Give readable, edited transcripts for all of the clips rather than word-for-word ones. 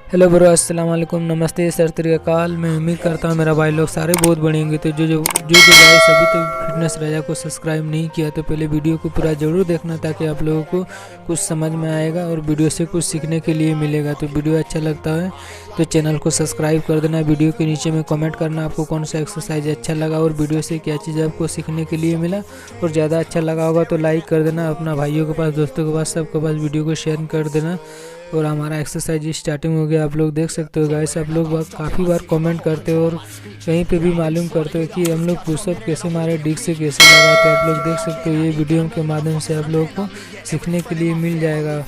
Hello bro, अस्सलाम वालेकुम, नमस्ते, सर श्री अकाल। मैं उम्मीद करता हूँ मेरा भाई लोग सारे बहुत बड़े होंगे। तो जो भाई सभी तक फिटनेस राजा को सब्सक्राइब नहीं किया तो पहले वीडियो को पूरा ज़रूर देखना, ताकि आप लोगों को कुछ समझ में आएगा और वीडियो से कुछ सीखने के लिए मिलेगा। तो वीडियो अच्छा लगता है तो चैनल को सब्सक्राइब कर देना। वीडियो के नीचे में कमेंट करना आपको कौन सा एक्सरसाइज अच्छा लगा और वीडियो से क्या चीज़ आपको सीखने के लिए मिला। और ज़्यादा अच्छा लगा होगा तो लाइक कर देना, अपना भाइयों के पास, दोस्तों के पास, सबके पास वीडियो को शेयर कर देना। और हमारा एक्सरसाइज स्टार्टिंग हो गया, आप लोग देख सकते हो गाइस। आप लोग काफ़ी बार कमेंट करते हो और कहीं पे भी मालूम करते हो कि हम लोग पुशअप कैसे मारे, डिस्क से कैसे लगाते हैं। आप लोग देख सकते हो, ये वीडियो के माध्यम से आप लोगों को सीखने के लिए मिल जाएगा।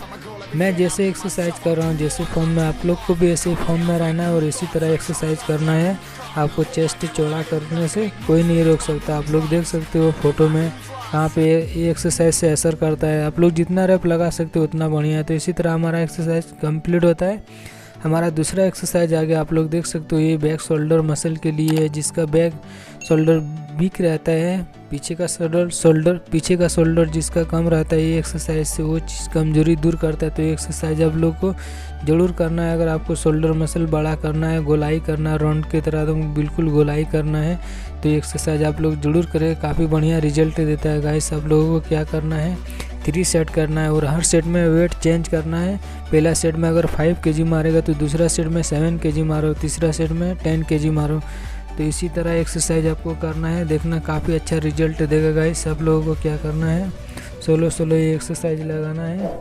मैं जैसे एक्सरसाइज कर रहा हूँ, जैसे फॉर्म में, आप लोग को भी ऐसे फॉर्म में रहना है और इसी तरह एक्सरसाइज करना है। आपको चेस्ट चौड़ा करने से कोई नहीं रोक सकता। आप लोग देख सकते हो फोटो में कहाँ पे ये एक्सरसाइज से असर करता है। आप लोग जितना रैप लगा सकते हो उतना बढ़िया है। तो इसी तरह हमारा एक्सरसाइज कंप्लीट होता है। हमारा दूसरा एक्सरसाइज आ गया, आप लोग देख सकते हो, ये बैक शोल्डर मसल के लिए है, जिसका बैक शोल्डर वीक रहता है। पीछे का शोल्डर जिसका कम रहता है, ये एक्सरसाइज से वो चीज़ कमजोरी दूर करता है। तो ये एक्सरसाइज आप लोग को ज़रूर करना है। अगर आपको शोल्डर मसल बड़ा करना है, गोलाई करना है, राउंड की तरह तो बिल्कुल गोलाई करना है, तो ये एक्सरसाइज आप लोग ज़रूर करें। काफ़ी बढ़िया रिजल्ट देता है गाइस। आप लोगों को क्या करना है, 3 सेट करना है और हर सेट में वेट चेंज करना है। पहला सेट में अगर 5 kg मारेगा तो दूसरा सेट में 7 kg मारो, तीसरा सेट में 10 kg मारो। तो इसी तरह एक्सरसाइज आपको करना है। देखना काफ़ी अच्छा रिजल्ट देगा गाइस। सब लोगों को क्या करना है, 16 ये एक्सरसाइज लगाना है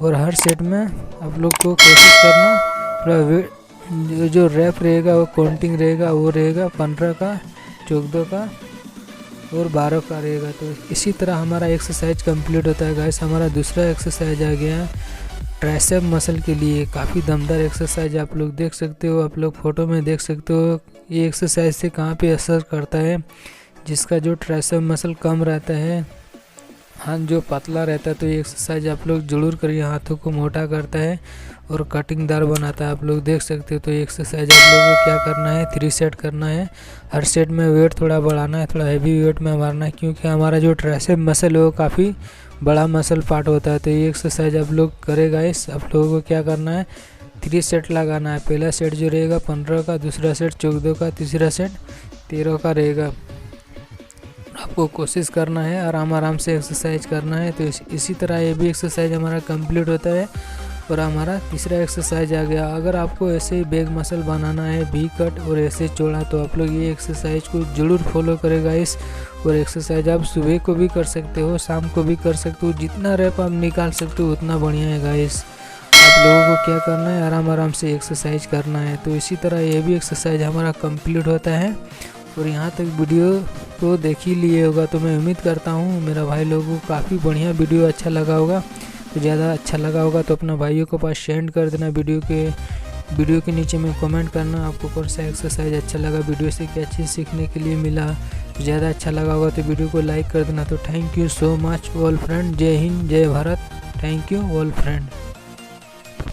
और हर सेट में आप लोग को कोशिश करना पूरा वेट जो रैप रहेगा वो काउंटिंग रहेगा, वो रहेगा 15 का, 14 का और 12 का रहेगा। तो इसी तरह हमारा एक्सरसाइज कंप्लीट होता है गाइस। हमारा दूसरा एक्सरसाइज आ गया ट्राइसेप मसल के लिए। काफ़ी दमदार एक्सरसाइज आप लोग देख सकते हो, आप लोग फोटो में देख सकते हो। ये एक्सरसाइज से कहाँ पे असर करता है, जिसका जो ट्राइसेप मसल कम रहता है, हाथ जो पतला रहता है, तो ये एक्सरसाइज आप लोग जरूर करिए। हाथों को मोटा करता है और कटिंगदार बनाता है, आप लोग देख सकते हो। तो ये एक्सरसाइज आप लोगों को क्या करना है, 3 सेट करना है। हर सेट में वेट थोड़ा बढ़ाना है, थोड़ा हैवी वेट में मारना है, क्योंकि हमारा जो ट्राइसेप मसल है वो काफ़ी बड़ा मसल पार्ट होता है। तो ये एक्सरसाइज आप लोग करेगा इस। आप लोगों को क्या करना है, 3 सेट लगाना है। पहला सेट जो रहेगा 15 का, दूसरा सेट 14 का, तीसरा सेट 13 का रहेगा। आपको कोशिश करना है, आराम से एक्सरसाइज करना है। तो इसी तरह ये भी एक्सरसाइज हमारा कंप्लीट होता है। और हमारा तीसरा एक्सरसाइज आ गया, अगर आपको ऐसे ही बैक मसल बनाना है, भी कट और ऐसे चौड़ा, तो आप लोग ये एक्सरसाइज को ज़रूर फॉलो करेगा इस। और एक्सरसाइज आप सुबह को भी कर सकते हो, शाम को भी कर सकते हो, जितना रैप आप निकाल सकते हो उतना बढ़िया है गाइस। आप लोगों को क्या करना है, आराम से एक्सरसाइज करना है। तो इसी तरह ये भी एक्सरसाइज हमारा कंप्लीट होता है। और यहाँ तक वीडियो को देख ही लिए होगा, तो मैं उम्मीद करता हूँ मेरा भाई लोगों को काफ़ी बढ़िया वीडियो अच्छा लगा होगा। तो ज़्यादा अच्छा लगा होगा तो अपना भाइयों के पास शेयर कर देना। वीडियो के नीचे में कमेंट करना आपको कौन सा एक्सरसाइज अच्छा लगा, वीडियो से क्या चीज़ सीखने के लिए मिला। तो ज़्यादा अच्छा लगा होगा तो वीडियो को लाइक कर देना। तो thank you so much all friend. जय हिंद, जय Bharat. Thank you all friend.